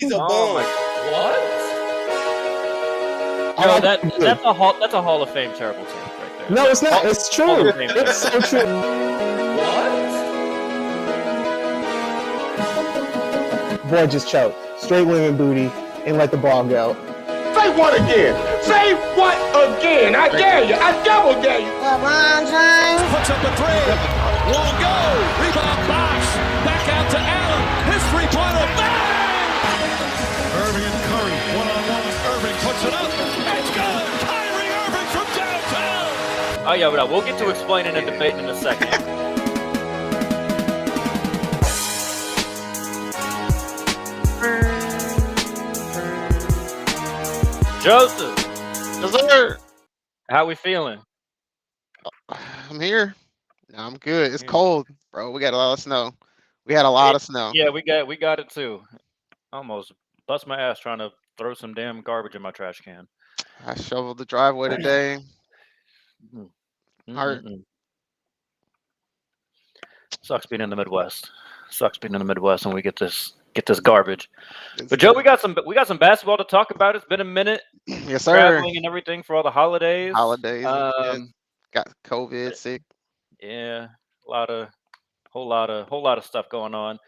He's a Oh my! bum. What? Yo, that's a Hall of Fame terrible take right there. No, it's not. It's true. It's so true. What? Boy just choked. Straight women booty and let the ball go. Say what again? Say what again? I dare you. I double dare you. LeBron James puts up a three. Won't go. Rebound box. Back out to Allen. His three-pointer. Bang! Irving and Curry. One-on-one. Irving puts it up. It's good. Kyrie Irving from downtown. Oh yeah, but we'll get to explaining and debating in a second. Joseph, Dessert. how we feeling? I'm here. No, I'm good. It's cold, bro. We got a lot of snow. We had a lot of snow. Yeah, we got it too. Almost bust my ass trying to throw some damn garbage in my trash can. I shoveled the driveway today. Heart. Sucks being in the Midwest. Sucks being in the Midwest when we get this garbage. But Joe, we got some basketball to talk about. It's been a minute. Yes, sir. Traveling and everything for all the holidays. Got COVID, sick. Yeah, whole lot of stuff going on.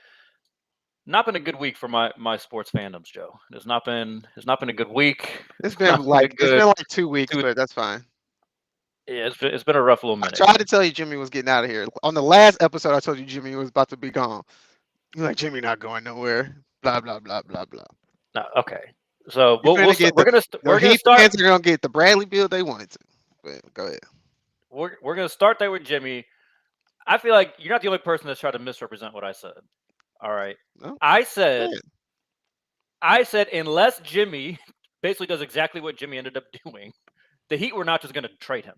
Not been a good week for my sports fandoms, Joe. It's not been a good week. It's been like 2 weeks, but that's fine. Yeah, it's been a rough little minute. I tried to tell you Jimmy was getting out of here. On the last episode, I told you Jimmy was about to be gone. You're like, Jimmy not going nowhere. Blah blah blah blah blah. No, okay. So we're gonna start. Fans are gonna get the Bradley Bill they wanted to. But go ahead. We're gonna start there with Jimmy. I feel like you're not the only person that's tried to misrepresent what I said. All right. No? I said unless Jimmy basically does exactly what Jimmy ended up doing, the Heat were not just gonna trade him.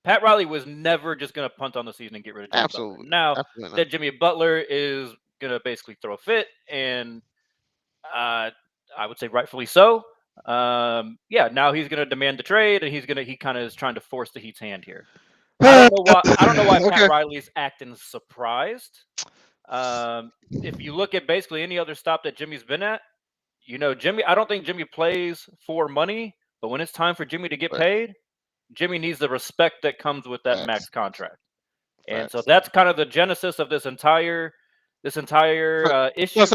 Pat Riley was never just gonna punt on the season and get rid of Jimmy Absolutely. Butler. Now Absolutely that Jimmy Butler is gonna basically throw a fit, and I would say rightfully so. Now he's gonna demand the trade, and he kind of is trying to force the Heat's hand here. I don't know why Pat Riley's acting surprised. If you look at basically any other stop that Jimmy's been at, Jimmy. I don't think Jimmy plays for money, but when it's time for Jimmy to get paid, Jimmy needs the respect that comes with that max contract. And so that's kind of the genesis of this entire issue.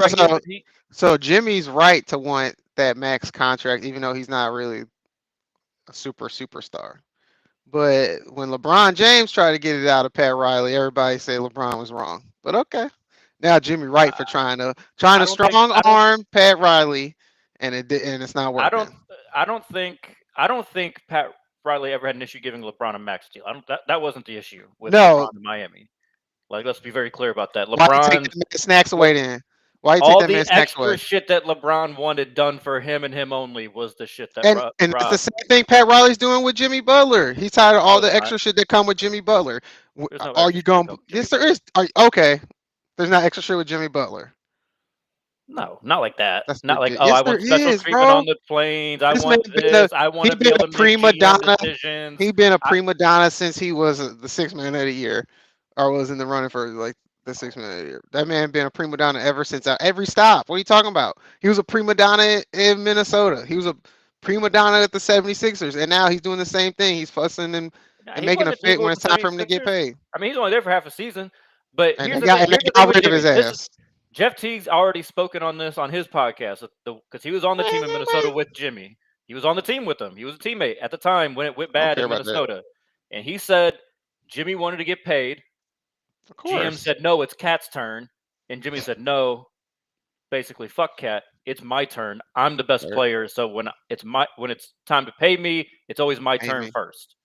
So Jimmy's right to want that max contract, even though he's not really a superstar. But when LeBron James tried to get it out of Pat Riley, everybody said LeBron was wrong. But okay, now Jimmy right for trying to strong arm Pat Riley, and it's not working. I don't think Pat Riley ever had an issue giving LeBron a max deal. That wasn't the issue with LeBron in Miami. Like, let's be very clear about that. LeBron snacks away then. Why you all take that the snacks extra away? shit that LeBron wanted done for him and him only was the shit that and that's the same thing Pat Riley's doing with Jimmy Butler. He's tired of all the extra shit that come with Jimmy Butler. Are you going? Yes, there is. Okay, there's not extra shit with Jimmy Butler. No, not like that. That's not ridiculous. like, I want special treatment on the planes. I want this. I want to be able to make prima donna. decisions. He's been a prima donna since he was the sixth man of the year, or was in the running for like the 6 man of the year. That man been a prima donna ever since every stop. What are you talking about? He was a prima donna in Minnesota. He was a prima donna at the 76ers, and now he's doing the same thing. He's fussing and making a fit when it's time for him to get paid. I mean, he's only there for half a season, but and they got rid of his ass. Jeff Teague's already spoken on this on his podcast because he was on the team in Minnesota with Jimmy. He was on the team with him. He was a teammate at the time when it went bad in Minnesota. And he said Jimmy wanted to get paid. Of course. GM said, no, it's Cat's turn. And Jimmy said, no, basically, fuck Cat. It's my turn. I'm the best player. So when it's time to pay me, it's always my turn first.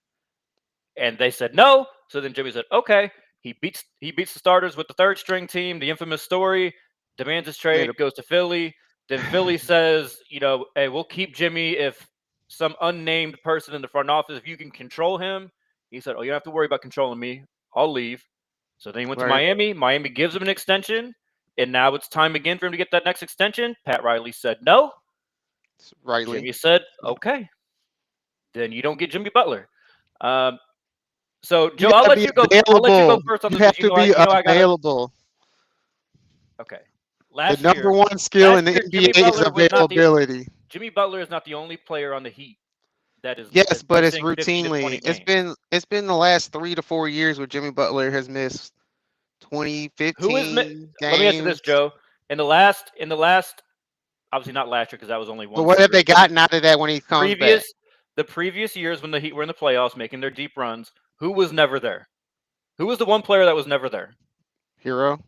And they said no. So then Jimmy said, okay. He beats the starters with the third string team, the infamous story, demands his trade, goes to Philly. Then Philly says, hey, we'll keep Jimmy if some unnamed person in the front office, if you can control him. He said, oh, you don't have to worry about controlling me. I'll leave. So then he went to Miami. Miami gives him an extension. And now it's time again for him to get that next extension. Pat Riley said no. Jimmy said, okay. Then you don't get Jimmy Butler. So, Joe, I'll let you go first on this. You have to be available. Okay. last the number year, one skill in the Jimmy NBA is Butler was not availability. Jimmy Butler is not the only player on the Heat that's Yes, but it's missing 15 to 20 routinely. games. It's been the last 3 to 4 years where Jimmy Butler has missed 20, Who is? 15 Let me answer this, games. Joe. In the last, obviously not last year because that was only But one what have they series. gotten out of that when he comes back? The previous years when the Heat were in the playoffs making their deep runs, who was never there? Who was the one player that was never there? Hero.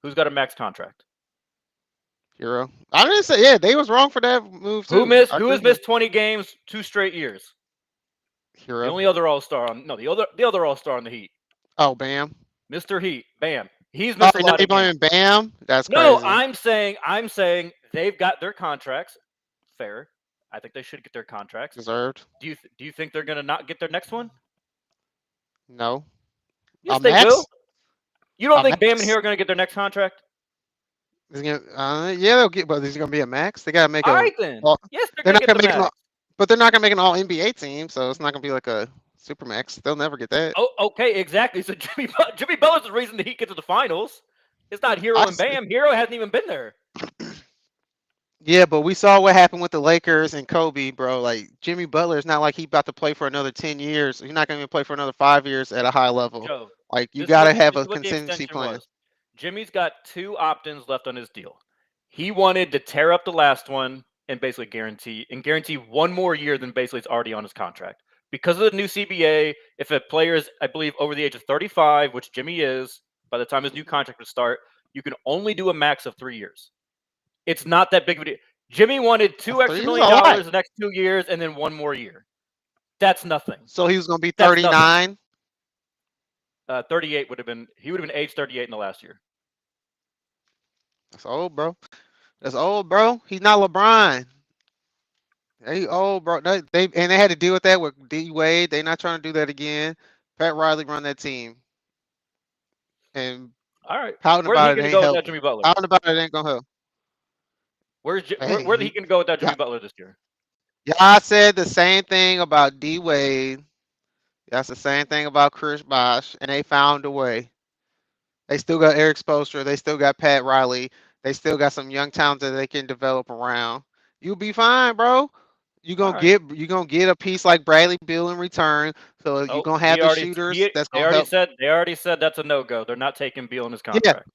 Who's got a max contract? Hero. I didn't say, yeah, they was wrong for that move too. Who has missed 20 games 2 straight years? Hero. The only other All-Star on the other All-Star on the Heat. Oh, Bam. Mr. Heat, Bam. He's missed a lot of games. Bam. That's No, crazy. I'm saying they've got their contracts. Fair. I think they should get their contracts. Deserved. Do you think they're gonna not get their next one? No. Yes, they will. You don't think Bam and max? Hero are gonna get their next contract? Yeah, they'll get, but is it gonna be a max? They gotta make All right then. Yes, they're they're not gonna gonna get the max. but they're not gonna make an all NBA team, so it's not gonna be like a super max. They'll never get that. Oh, okay, exactly. So Jimmy Butler's the reason the Heat get to the finals. It's not Hero and Bam. Hero hasn't even been there. Yeah, but we saw what happened with the Lakers and Kobe, bro. Like Jimmy Butler is not like he's about to play for another 10 years. He's not gonna even play for another 5 years at a high level. Joe, Like you gotta have a what the contingency extension plan. was. Jimmy's got 2 opt-ins left on his deal. He wanted to tear up the last one and basically guarantee 1 more year than basically it's already on his contract. Because of the new CBA, if a player is, I believe, over the age of 35, which Jimmy is, by the time his new contract would start, you can only do a max of 3 years. It's not that big of a deal. Jimmy wanted $2 extra million the next 2 years and then 1 more year. That's nothing. So he was gonna be 39. 38 he would have been age 38 in the last year. That's old, bro. That's old, bro. He's not LeBron. They old, bro. They had to deal with that with D Wade. They're not trying to do that again. Pat Riley run that team. And all right, pouting about it ain't help. Without Jimmy Butler? Pouting about it ain't gonna help. Where's he gonna go without Jimmy Butler this year? Y'all said the same thing about D Wade. That's the same thing about Chris Bosh, and they found a way. They still got Eric Spoelstra. They still got Pat Riley. They still got some young talent that they can develop around. You'll be fine, bro. You're gonna get a piece like Bradley Beal in return. So you're gonna have the shooters. That's gonna help. They already said that's a no-go. They're not taking Beal in his contract.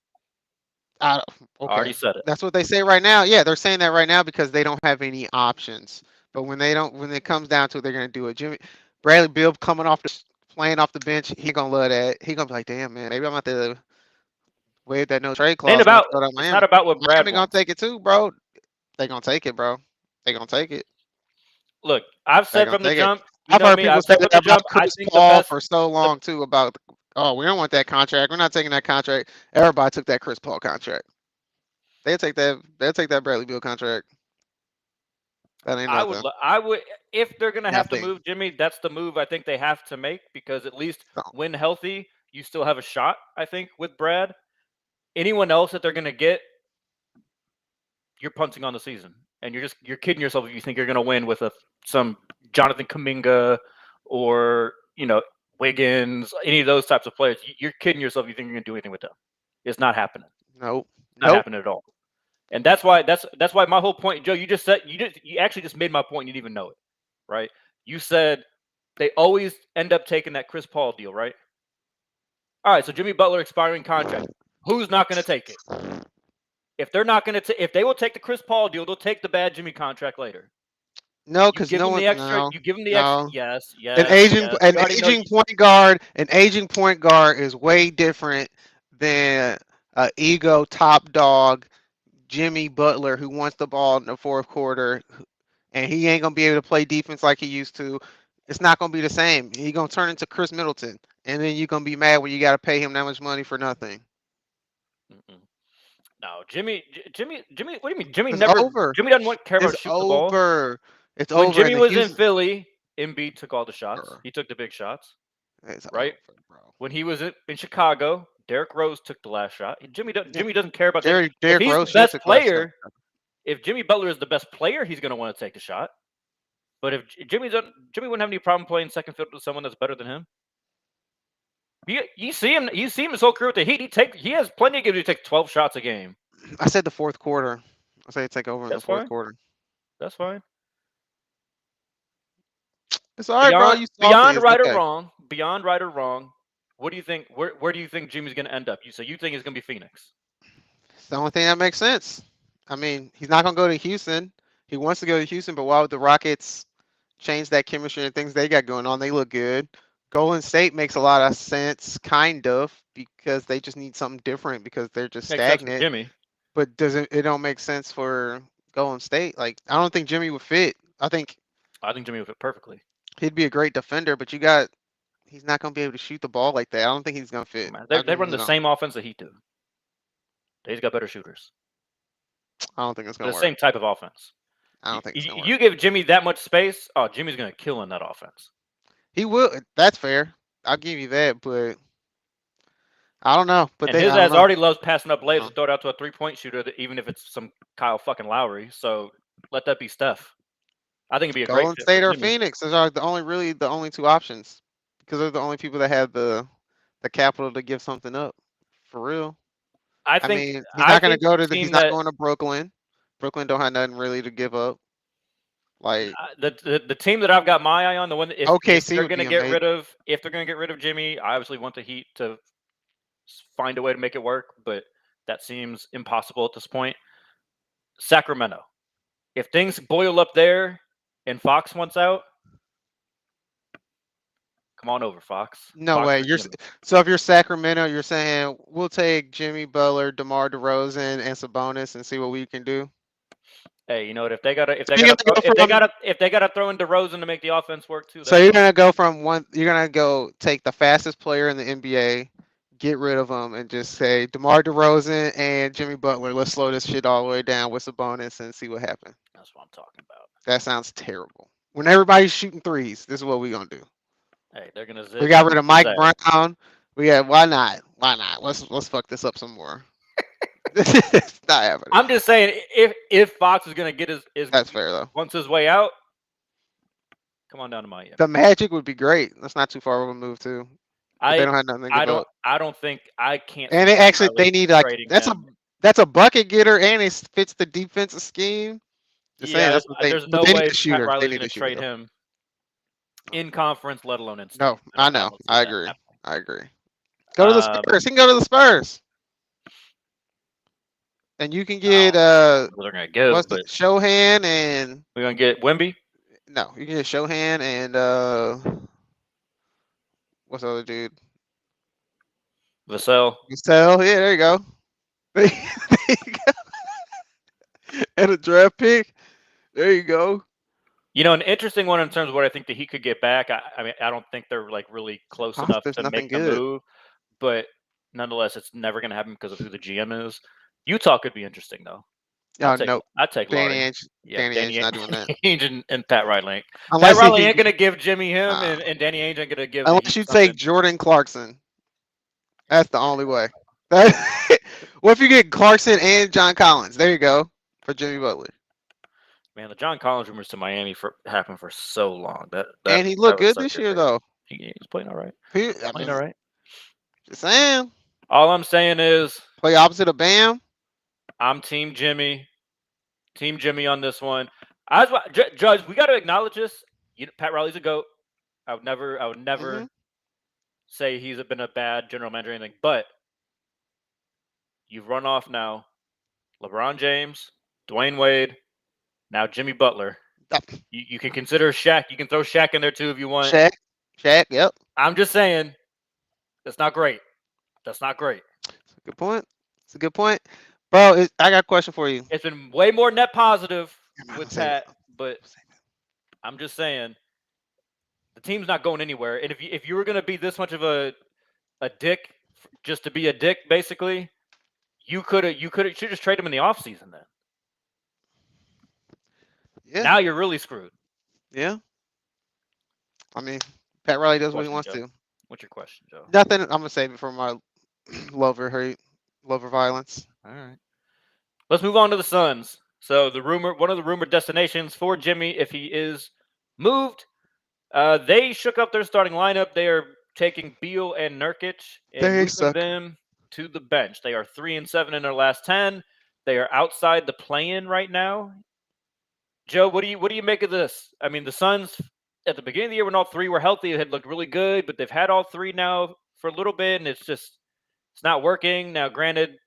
Yeah. Okay. Already said it. That's what they say right now. Yeah, they're saying that right now because they don't have any options. But when it comes down to it, they're gonna do it. Bradley Beal playing off the bench, he gonna love that. He gonna be like, damn man, maybe I'm about to waive that no trade clause. It's not about what Brad wants. Gonna take it too, bro. They gonna take it, bro. They gonna take it. Look, I've said from the jump. I've heard people say that about Chris Paul for so long too. About we don't want that contract. We're not taking that contract. Everybody took that Chris Paul contract. They'll take that Bradley Beal contract. That ain't nothing. I would if they're gonna have to move Jimmy. That's the move I think they have to make because at least when healthy, you still have a shot. I think with Brad. Anyone else that they're gonna get, you're punting on the season, and you're kidding yourself if you think you're gonna win with some Jonathan Kuminga or Wiggins, any of those types of players. You're kidding yourself if you think you're gonna do anything with them. It's not happening. Nope. Not happening at all. And that's why my whole point, Joe. You actually just made my point. You didn't even know it, right? You said they always end up taking that Chris Paul deal, right? All right, so Jimmy Butler expiring contract. Who's not going to take it? If they're not going to, if they will take the Chris Paul deal, they'll take the bad Jimmy contract later. No, because no one. You give them the extra. Yes. An aging point guard is way different than an ego top dog, Jimmy Butler, who wants the ball in the fourth quarter, and he ain't gonna be able to play defense like he used to. It's not gonna be the same. He's gonna turn into Chris Middleton, and then you're gonna be mad when you got to pay him that much money for nothing. No, Jimmy. What do you mean? Jimmy it's never. Over. Jimmy doesn't care about shooting the ball. It's when over. Jimmy was in Philly, Embiid took all the shots. He took the big shots. Right. Over, bro. When he was in Chicago, Derrick Rose took the last shot. Jimmy doesn't care about Derrick Rose. The best player. If Jimmy Butler is the best player, he's going to want to take the shot. But if Jimmy wouldn't have any problem playing second fiddle to someone that's better than him. You see him his whole career with the Heat. He has plenty of games to take 12 shots a game. I said the fourth quarter. I say take over in the That's fourth fine. quarter. That's fine. It's all right, bro. You salty. Beyond It's right or okay. wrong, beyond right or wrong, what do you think? Where do you think Jimmy's going to end up? You think it's going to be Phoenix? It's the only thing that makes sense. I mean, he's not gonna go to Houston. He wants to go to Houston, but why would the Rockets change that chemistry and things they got going on? They look good. Golden State makes a lot of sense, kind of, because they just need something different because they're just Makes sense for stagnant. Jimmy. But doesn't it don't make sense for Golden State? Like I don't think Jimmy would fit. I think I think Jimmy would fit perfectly. he'd be a great defender, but he's not gonna be able to shoot the ball like that. I don't think he's gonna fit. Man, I they run really the don't. same offense that he do. They just got better shooters. I don't think it's The gonna work. same type of offense. I don't think it's gonna work. You give Jimmy that much space, oh, Jimmy's going to kill in that offense. He will. That's fair. I'll give you that, but I don't know. But And they, his I don't ass know. already loves passing up layups Uh-huh. to throw it out to a 3-point shooter, even if it's some Kyle fucking Lowry. So let that be Steph. I think it'd be a great Golden fit State for or Jimmy. Phoenix. Those are the only two options because they're the only people that have the capital to give something up. For real. I I think mean, he's not gonna go the to he's team not that going to Brooklyn. Brooklyn don't have nothing really to give up. Like the team that I've got my eye on, the one that if OKC they're would going to be get amazing. rid of Jimmy, I obviously want the Heat to find a way to make it work, but that seems impossible at this point. Sacramento. If things boil up there and Fox wants out, come on over, Fox. No Fox way. for You're Jimmy. so if you're Sacramento, you're saying we'll take Jimmy Butler, DeMar DeRozan, and Sabonis and see what we can do. Hey, you know what? If they gotta So you're gonna go from throw in DeRozan to make the offense work too, so that's you're fine. gonna go from one. You're gonna go take the fastest player in the NBA, get rid of him, and just say DeMar DeRozan and Jimmy Butler. Let's slow this shit all the way down with Sabonis and see what happens. That's what I'm talking about. That sounds terrible. When everybody's shooting threes, this is what we're gonna do. Hey, they're gonna We zip got rid of his Mike ass. Brown. We got why not? Why not? Let's fuck this up some more. It's not happening. I'm just saying, if Fox is gonna get his That's fair though. once his way out, come on down to Miami. The Magic would be great. That's not too far of a move too. But they don't have nothing to give up. I don't think I can't. And see they actually Riley they need like trading that's him. a bucket getter and it fits the defensive scheme. Just saying Yeah, that's what they. there's But no they way need a Pat shooter. They Riley's need gonna a shooter. trade him in conference, let alone in state. No, I know. don't see I that agree. happening. I agree. Go to the Spurs. He can go to the Spurs. And you can get They're gonna give, what's but Shohan and we're gonna get Wemby. no, you can get Shohan and what's the other dude? Vassell. Vassell. Yeah, there you go. There you go. And a draft pick. There you go. You know, an interesting one in terms of what I think that he could get back. I mean, I don't think they're like really close enough There's to nothing make the good. move, but nonetheless, it's never going to happen because of who the GM is. Utah could be interesting though. Oh no, I'd take Danny Laurie. Ainge. Yeah, Danny Ainge not doing that. Ainge and Pat Riley. Unless Pat Riley he ain't can, going to give Jimmy him, Nah. and Danny Ainge ain't going to give. the unless Heat you something. take Jordan Clarkson. That's the only way. What if you get Clarkson and John Collins? There you go for Jimmy Butler. Man, the John Collins rumors to Miami happened for so long. And he looked good such this a year thing. though. He's playing all right. I Playing mean, all right. just saying. All I'm saying is Play opposite of Bam. I'm Team Jimmy. Team Jimmy on this one. Judge, we got to acknowledge this. Pat Riley's a GOAT. I would never say he's been a bad general manager or anything, but you've run off now LeBron James, Dwayne Wade, now Jimmy Butler. You can consider Shaq. You can throw Shaq in there too if you want. Shaq, yep. I'm just saying, that's not great. That's not great. Good point. It's a good point. Bro, I got a question for you. It's been way more net positive I'm with gonna say Pat, but I'm just saying the team's not going anywhere. And if you were going to be this much of a dick just to be a dick, basically, you should just trade him in the offseason then. Yeah. Now you're really screwed. Yeah. I mean, Pat Riley does what he wants to. What's your question, Joe? Nothing. I'm gonna save it for my lover violence. All right. Let's move on to the Suns. So one of the rumored destinations for Jimmy, if he is moved, they shook up their starting lineup. They are taking Beal and Nurkic and moving them to the bench. They are 3-7 in their last 10. They are outside the play-in right now. Joe, what do you make of this? I mean, the Suns at the beginning of the year when all three were healthy, it had looked really good, but they've had all three now for a little bit, and it's not working. Now, granted,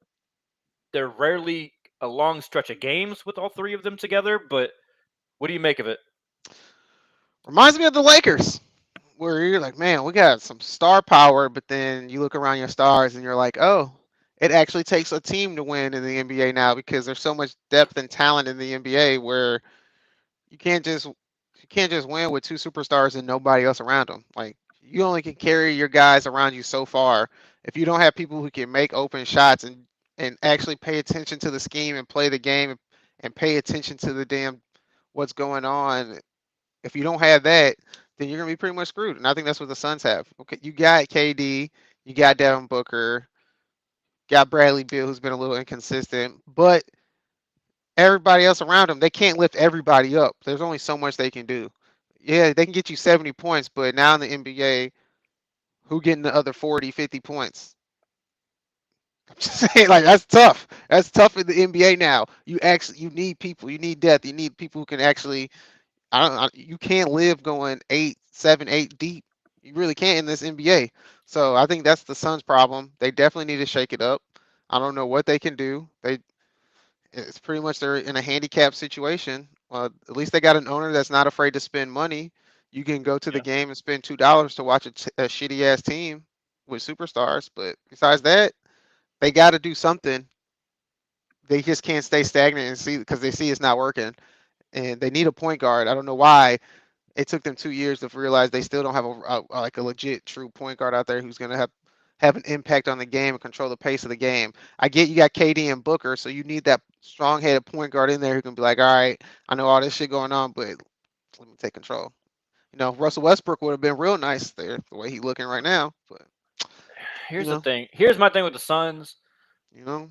they're rarely a long stretch of games with all three of them together, but what do you make of it? Reminds me of the Lakers, where you're like, man, we got some star power, but then you look around your stars and you're like, oh, it actually takes a team to win in the NBA now because there's so much depth and talent in the NBA where you can't just win with two superstars and nobody else around them. Like you only can carry your guys around you so far. If you don't have people who can make open shots and actually pay attention to the scheme and play the game and pay attention to the damn what's going on, if you don't have that, then you're gonna be pretty much screwed. And I think that's what the Suns have. Okay, you got KD, you got Devin Booker, got Bradley Beal, who's been a little inconsistent, but everybody else around them, they can't lift everybody up. There's only so much they can do. Yeah, they can get you 70 points, but now in the NBA, who getting the other 40, 50 points? I'm just saying, like that's tough. That's tough in the NBA now. You need people. You need depth. You need people who can actually. You can't live going 8, 7, 8 deep. You really can't in this NBA. So I think that's the Suns' problem. They definitely need to shake it up. I don't know what they can do. It's pretty much they're in a handicap situation. At least they got an owner that's not afraid to spend money. You can go to the game and spend $2 to watch a shitty ass team with superstars. But besides that, they got to do something. They just can't stay stagnant and see because they see it's not working. And they need a point guard. I don't know why it took them 2 years to realize they still don't have a legit true point guard out there who's going to have an impact on the game and control the pace of the game. I get you got KD and Booker, so you need that strong-headed point guard in there who can be like, all right, I know all this shit going on, but let me take control. You know, Russell Westbrook would have been real nice there, the way he's looking right now. But here's the thing. Here's my thing with the Suns. You know,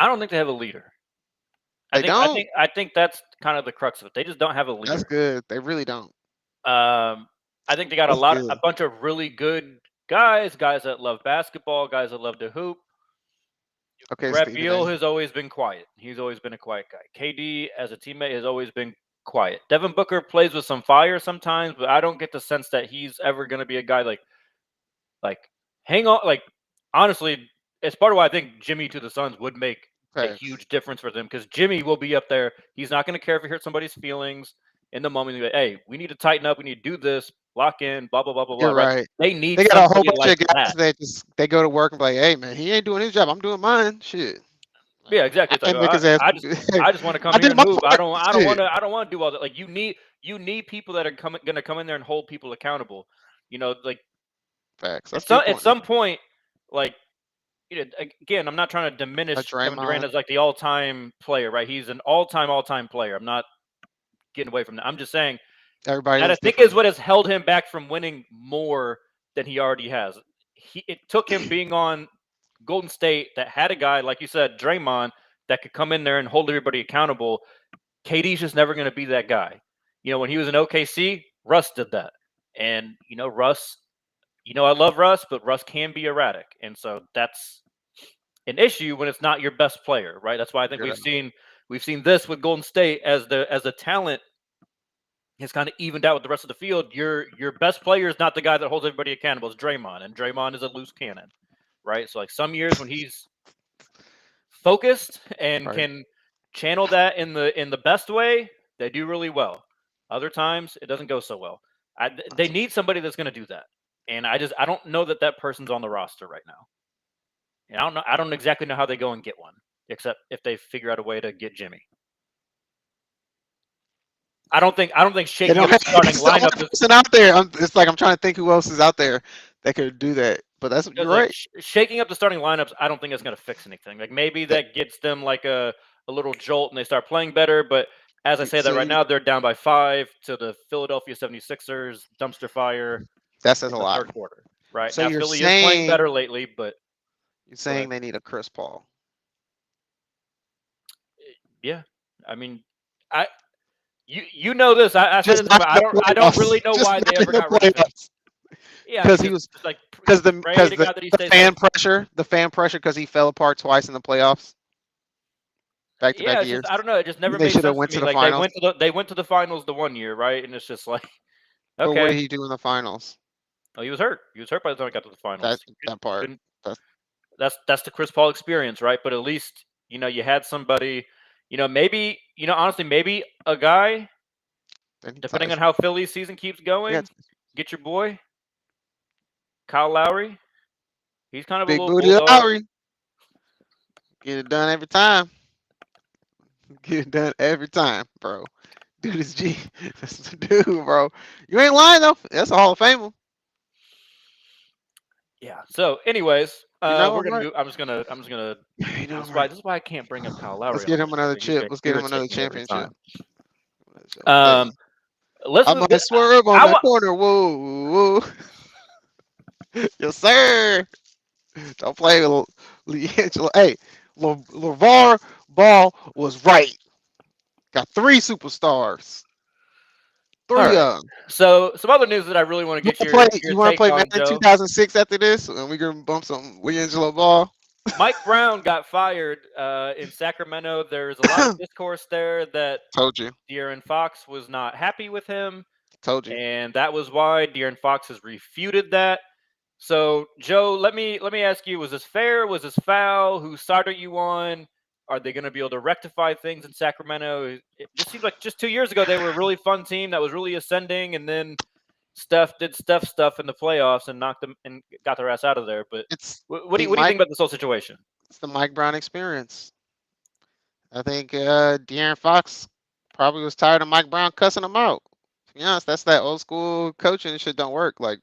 I don't think they have a leader. I think that's kind of the crux of it. They just don't have a leader. That's good. They really don't. I think they got a bunch of really good guys that love basketball, guys that love to hoop. Okay, Brad Beal has always been quiet. He's always been a quiet guy. KD as a teammate has always been quiet. Devin Booker plays with some fire sometimes, but I don't get the sense that he's ever going to be a guy like hang on. Like honestly, it's part of why I think Jimmy to the Suns would make a huge difference for them because Jimmy will be up there. He's not going to care if he hurts somebody's feelings in the moment. He'll be like, hey, we need to tighten up. We need to do this. Lock in. Blah blah blah blah blah. You're right. They need. They got a whole bunch of guys that they go to work and be like, hey man, he ain't doing his job. I'm doing mine. Shit. Yeah, exactly. It's like, I just want to come here and move. I don't want to do all that. Like you need people that are going to come in there and hold people accountable. You know, like facts. At some point, like again, I'm not trying to diminish Kevin Durant as like the all-time player, right? He's an all-time player. I'm not getting away from that. I'm just saying everybody that I think is what has held him back from winning more than he already has. It took him being on Golden State that had a guy, like you said, Draymond, that could come in there and hold everybody accountable. KD's just never going to be that guy. You know, when he was in OKC, Russ did that. And, Russ, I love Russ, but Russ can be erratic. And so that's an issue when it's not your best player, right? That's why I think we've seen this with Golden State as the talent has kind of evened out with the rest of the field. Your best player is not the guy that holds everybody accountable. It's Draymond, and Draymond is a loose cannon, right? So like some years when he's focused and can channel that in the best way, they do really well. Other times it doesn't go so well. They need somebody that's going to do that, and I don't know that person's on the roster right now. And I don't exactly know how they go and get one, except if they figure out a way to get Jimmy. I don't think shaking up the starting lineup is out there. It's like I'm trying to think who else is out there that could do that. But you're right. Shaking up the starting lineups, I don't think it's going to fix anything. Like maybe that gets them like a little jolt and they start playing better. But as I say that right now, they're down by 5 to the Philadelphia 76ers dumpster fire. That says a lot. Third quarter, right? So now Philly is playing better lately, but you're saying they need a Chris Paul. Yeah, I mean, You know this. I said this. I don't really know why they ever got rid of him. Yeah, because he was like the fan pressure because he fell apart twice in the playoffs. back-to-back Yeah, it's years. just I don't know. It just never They made should have sense went to to me. the Like finals. they went to the finals the one year, right? And it's just like, But what okay. did he do in the finals? Oh, he was hurt. He was hurt by the time he got to the finals. That part. Couldn't- That's that's the Chris Paul experience, right? But at least you had somebody. Maybe honestly, maybe a guy, depending on how Philly's season keeps going, get your boy Kyle Lowry. He's kind of a Big little booty bulldog. Lowry. Get it done every time. Get it done every time, bro. Dude is G. That's the dude, bro. You ain't lying though. That's a Hall of Famer. Yeah. So, anyways, You know we're gonna what? move. I'm just gonna. You know This is what? why I can't bring up Kyle Lowry. Let's get on him this another show. He's chip. gonna Let's get him irritate another me every championship. time. Hey, Listen, I might swerve on I that corner. Whoa, whoa. Yes, sir. Don't play with LiAngelo. Hey, LeVar Ball was right. Got 3 superstars. 3 right. of them. So, some other news that I really want to get your You want to take play on, Madden Joe. 2006 after this? And we're going to bump some LiAngelo Ball. Mike Brown got fired in Sacramento. There's a lot of discourse there that Told you. De'Aaron Fox was not happy with him. Told you. And that was why De'Aaron Fox has refuted that. So, Joe, let me ask you: was this fair? Was this foul? Whose side are you on? Are they going to be able to rectify things in Sacramento? It just seems like just 2 years ago they were a really fun team that was really ascending, and then Steph did stuff in the playoffs and knocked them and got their ass out of there. But what do you think about this whole situation? It's the Mike Brown experience. I think De'Aaron Fox probably was tired of Mike Brown cussing him out. To be honest, that's that old school coaching shit don't work. Like,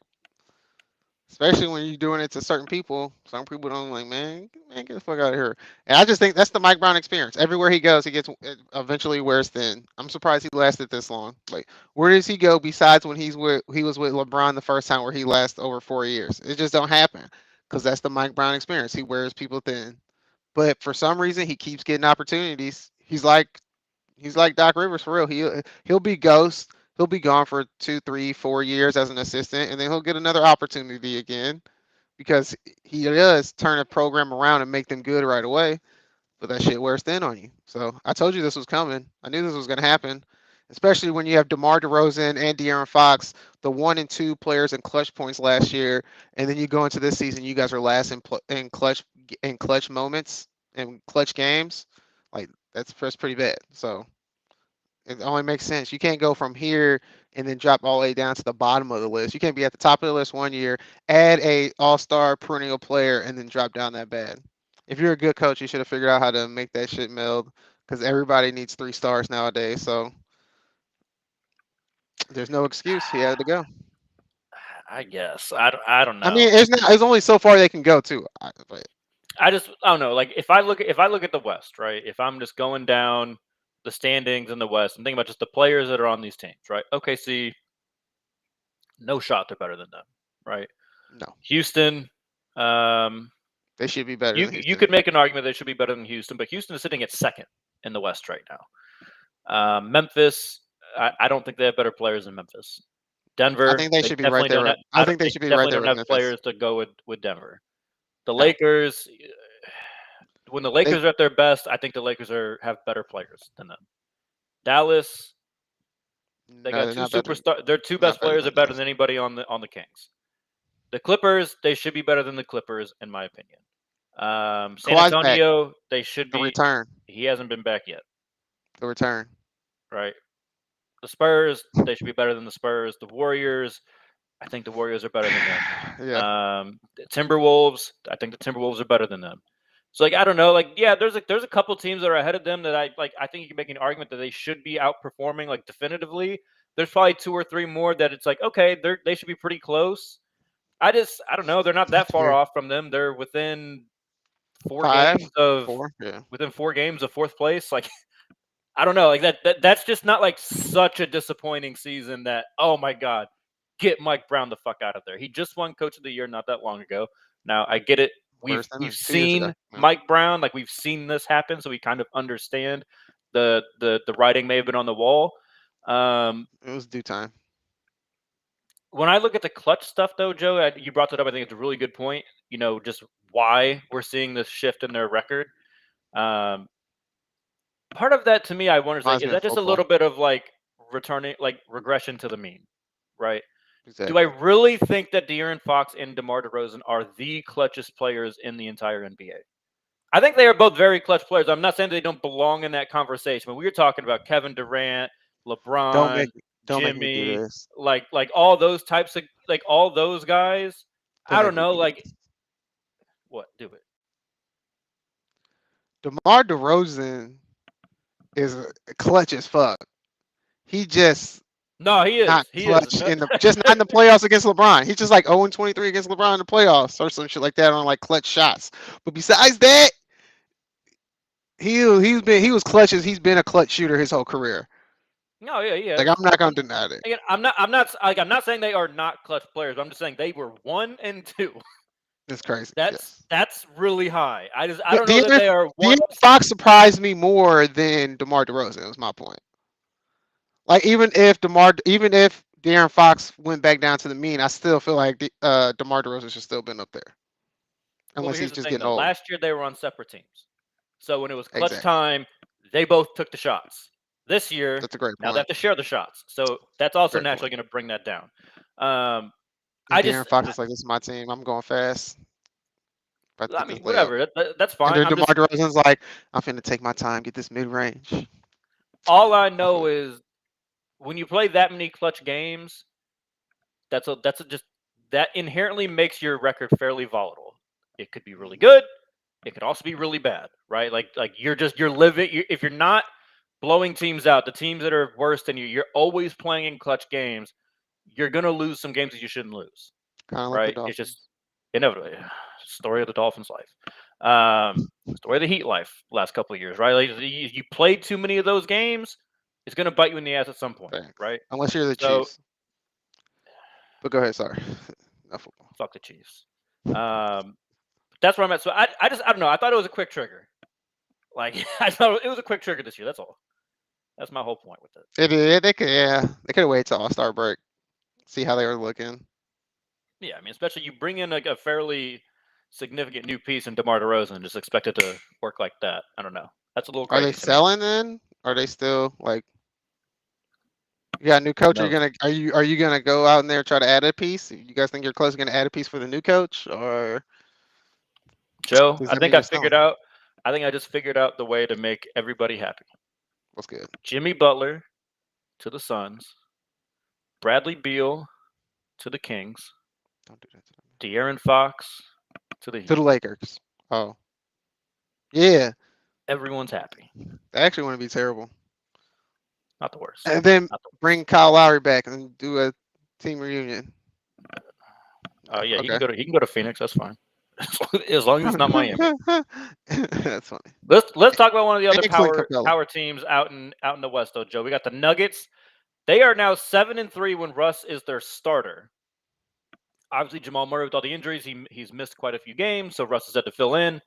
especially when you're doing it to certain people. Some people don't like, man, get the fuck out of here. And I just think that's the Mike Brown experience. Everywhere he goes, he gets eventually wears thin. I'm surprised he lasted this long. Like, where does he go besides when he was with LeBron the first time where he lasted over 4 years? It just don't happen because that's the Mike Brown experience. He wears people thin. But for some reason, he keeps getting opportunities. He's like Doc Rivers for real. He'll be ghost. He'll be gone for 2, 3, 4 years as an assistant, and then he'll get another opportunity again because he does turn a program around and make them good right away. But that shit wears thin on you. So I told you this was coming. I knew this was going to happen, especially when you have DeMar DeRozan and De'Aaron Fox, the 1 and 2 players in clutch points last year, and then you go into this season, you guys are last in clutch moments and clutch games. Like that's pretty bad. So it only makes sense. You can't go from here and then drop all the way down to the bottom of the list. You can't be at the top of the list one year, add a all-star perennial player, and then drop down that bad. If you're a good coach, you should have figured out how to make that shit meld because everybody needs 3 stars nowadays. So there's no excuse. He had to go. I guess I don't know. I mean, there's only so far they can go too. But I don't know. Like if I look at the West, right? If I'm just going down the standings in the West and thinking about just the players that are on these teams, right? OKC, no shot they're better than them, right? no, Houston, they should be better than Houston. you could make an argument they should be better than Houston, but Houston is sitting at second in the West right now. Memphis, I don't think they have better players than Memphis. Denver, I think they should be right there. I think they should be right there. Don't have players to go with Denver. The Lakers, when the Lakers are at their best, I think the Lakers have better players than them. Dallas, they got 2 superstars. Their 2 best players are better than anybody on the Kings. The Clippers, they should be better than the Clippers, in my opinion. San Antonio, they should be. The return. He hasn't been back yet. The return. Right. The Spurs, they should be better than the Spurs. The Warriors, I think the Warriors are better than them. Yeah. The Timberwolves, I think the Timberwolves are better than them. So I don't know. There's a couple teams that are ahead of them that I think you can make an argument that they should be outperforming definitively. There's probably 2 or 3 more that it's okay, they should be pretty close. I don't know. They're not that far off from them. They're within 4 games of within 4 games of 4th place. I don't know. That's just not such a disappointing season that, oh my God, get Mike Brown the fuck out of there. He just won Coach of the Year not that long ago. Now I get it. We've seen Mike Brown, we've seen this happen, so we kind of understand the writing may have been on the wall. It was due time. When I look at the clutch stuff, though, Joe, you brought that up. I think it's a really good point. Just why we're seeing this shift in their record. part of that to me, I wonder, Reminds is me of that just a football. little bit of like regression to the mean, right? Exactly. Do I really think that De'Aaron Fox and DeMar DeRozan are the clutchest players in the entire NBA? I think they are both very clutch players. I'm not saying they don't belong in that conversation, but we were talking about Kevin Durant, Don't LeBron, make me do Jimmy, this. like all those types of all those guys. Don't I make don't me know, do like this. what? Do it. DeMar DeRozan is clutch as fuck. He just No, he is. not He is. clutch in the just not in the playoffs against LeBron. He's just like 0-23 against LeBron in the playoffs or some shit like that on like clutch shots. But besides that, he was clutches. He's been a clutch shooter his whole career. No, yeah, he Like is. I'm not gonna deny that. Again, I'm not saying they are not clutch players. But I'm just saying they were 1 and 2. It's crazy. That's really high. I Yeah, don't know that they are one. De'Aaron Fox surprised me more than DeMar DeRozan. Was my point. Like even if De'Aaron Fox went back down to the mean, I still feel like DeMar DeRozan should still been up there, Well, unless but he's here's the just thing getting though. old. Last year they were on separate teams, so when it was clutch Exactly. time, they both took the shots. This year, That's a great now point. they have to share the shots, so that's also Great naturally point. going to bring that down. And I De'Aaron Fox is like, "This is my team. I'm going fast. About to get this mean, layup." whatever. That's And fine. then DeMar DeRozan's like, "I'm finna take my time, get this mid range." All I know is when you play that many clutch games, that inherently makes your record fairly volatile. It could be really good. It could also be really bad, right? Like you're living. If you're not blowing teams out, the teams that are worse than you, you're always playing in clutch games. You're gonna lose some games that you shouldn't lose, Kind of like the right? It's Dolphins. just inevitably story of the Dolphins' life, story of the Heat life last couple of years, right? Like you played too many of those games, it's gonna bite you in the ass at some point, Thanks. right? Unless you're the So Chiefs. But go ahead, sorry. Not football. fuck the Chiefs. That's where I'm at. So I don't know. I thought it was a quick trigger. Like I thought it was a quick trigger this year. That's all. That's my whole point with it. They could wait till All-Star break, see how they were looking. Yeah, I mean, especially you bring in like a fairly significant new piece in DeMar DeRozan and just expect it to work like that. I don't know. That's a little Are crazy. they selling then? Are they still like? You got a new coach. No. Are you gonna go out in there and try to add a piece? You guys think you're close to gonna add a piece for the new coach, or Joe, does I that think mean I you're selling? figured out. I think I just figured out the way to make everybody happy. What's good? Jimmy Butler to the Suns, Bradley Beal to the Kings, Don't do that to them. De'Aaron Fox to the Heat. To the Lakers. Oh, yeah. Everyone's happy. That actually wouldn't be terrible. Not the worst. And then Not the worst. bring Kyle Lowry back and do a team reunion. Oh yeah, okay. he can go to Phoenix. That's fine, as long as it's not Miami. That's funny. Let's talk about one of the other And Clint Capella. power teams out in the West, though, Joe. We got the Nuggets. They are now 7-3 when Russ is their starter. Obviously, Jamal Murray with all the injuries, he's missed quite a few games, so Russ has had to fill in.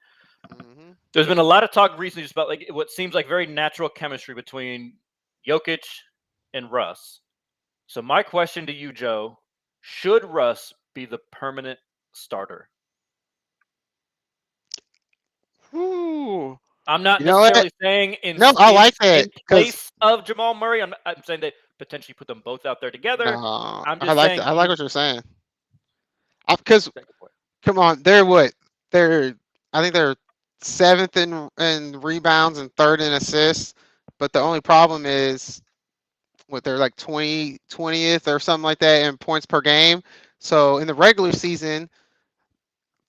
Mm-hmm. There's been a lot of talk recently just about like what seems like very natural chemistry between Jokic and Russ. So my question to you, Joe, should Russ be the permanent starter? Ooh. I'm not You know what? necessarily saying I like that, in 'cause- place of Jamal Murray. I'm saying they potentially put them both out there together. No, I'm just I like saying. I like what you're saying. Because come on, they're what? I think they're 7th in rebounds and 3rd in assists. But the only problem is they're like 20th or something like that in points per game. So in the regular season,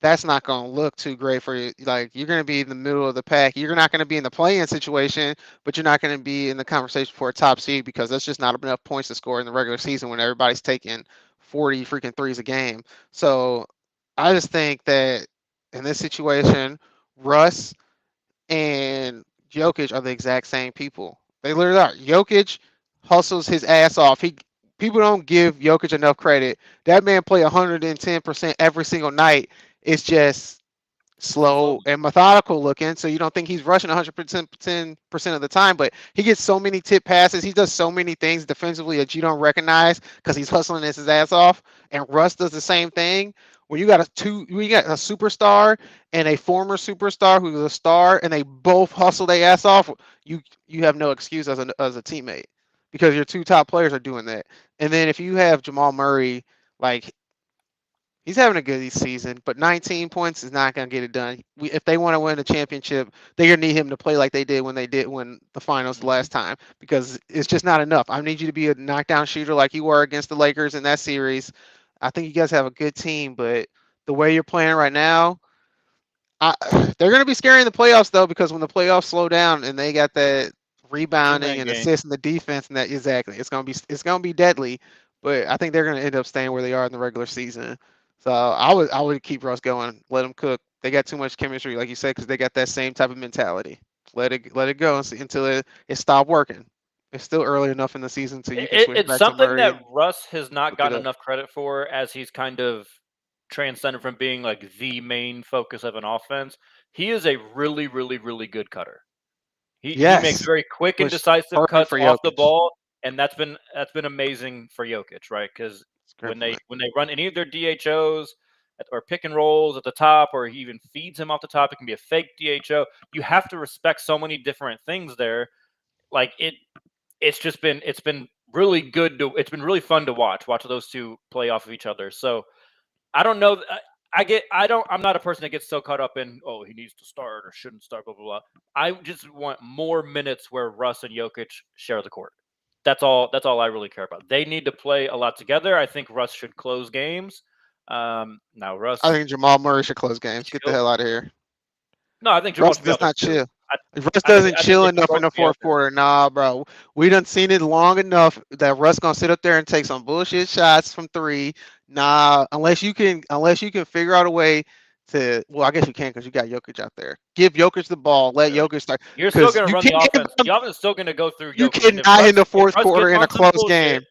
that's not going to look too great for you. Like you're going to be in the middle of the pack. You're not going to be in the play-in situation, but you're not going to be in the conversation for a top seed because that's just not enough points to score in the regular season when everybody's taking 40 freaking threes a game. So I just think that in this situation, Russ and Jokic are the exact same people. They literally are. Jokic hustles his ass off. People don't give Jokic enough credit. That man play 110% every single night. It's just slow and methodical looking, so you don't think he's rushing 110% of the time, but he gets so many tip passes. He does so many things defensively that you don't recognize because he's hustling his ass off. And Russ does the same thing when you got a superstar and a former superstar who's a star, and they both hustle their ass off, you have no excuse as a teammate because your two top players are doing that. And then if you have Jamal Murray, like he's having a good season, but 19 points is not going to get it done. If they want to win a championship, they're going to need him to play like they did when the finals the last time, because it's just not enough. I need you to be a knockdown shooter like you were against the Lakers in that series. I think you guys have a good team, but the way you're playing right now, they're going to be scary in the playoffs though, because when the playoffs slow down and they got that rebounding and assists in the defense, and that exactly, it's going to be deadly. But I think they're going to end up staying where they are in the regular season. So I would keep Russ going, let him cook. They got too much chemistry, like you said, because they got that same type of mentality. Let it go until it stop working. It's still early enough in the season so you can switch It's back to something Murray. that Russ has not Look it gotten up. enough credit for, as he's kind of transcended from being like the main focus of an offense. He is a really, really, really good cutter. He makes Yes, very quick and which decisive perfect cuts for off the Jokic. ball, and that's been amazing for Jokic, right? Because It's great when for they run any of their DHOs or pick and rolls at the top, or he even feeds him off the top, it can be a fake DHO. You have to respect so many different things there. Like it's been really good to it's been really fun to watch those two play off of each other. So I don't know. I'm not a person that gets so caught up in, oh, he needs to start or shouldn't start, blah, blah, blah. I just want more minutes where Russ and Jokic share the court. That's all I really care about. They need to play a lot together. I think Russ should close games. Now I Russ think Jamal Murray should close games. Get the chill. hell out of here. No, I think Jamal Russ should be does out there not too. chill. Russ doesn't I think chill they enough in both the be out fourth there. quarter. Nah, bro. We done seen it long enough that Russ gonna sit up there and take some bullshit shots from three. Nah, unless you can figure out a way to. Well, I guess you can because you got Jokic out there. Give Jokic the ball. Let Jokic start. You're still Because going to you run the can't. offense. The offense is still going to go through You Jokic. And cannot in the if fourth Russ quarter in a runs some close bullshit, game.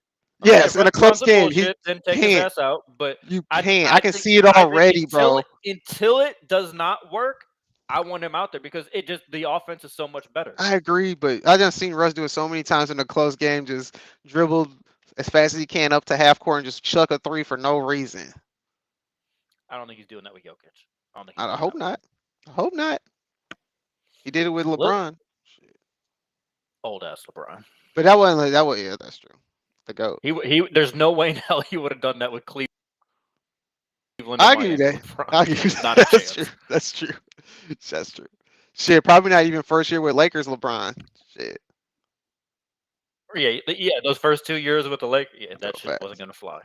okay, if Yes, in Russ a runs close some game, he bullshit, then take his can't. ass out. But You I, can't. I I can think see it I think already, bro. until it does not work, I want him out there because the offense is so much better. I agree, but I just seen Russ do it so many times in a close game, just dribble as fast as he can up to half court and just chuck a three for no reason. I don't think he's doing that with Jokic. I don't think he's I doing hope that. not. I hope not. He did it with Look, LeBron, old ass LeBron. but that wasn't like that. Was yeah, that's true. The goat. He there's no way in hell he would have done that with Cleveland or I give you Miami. that. LeBron. I give you Not that. a That's true. chance. That's true. That's true. Shit, probably not even first year with Lakers LeBron. Shit. Yeah, those first 2 years with the Lakers, yeah, that No shit facts. wasn't gonna fly.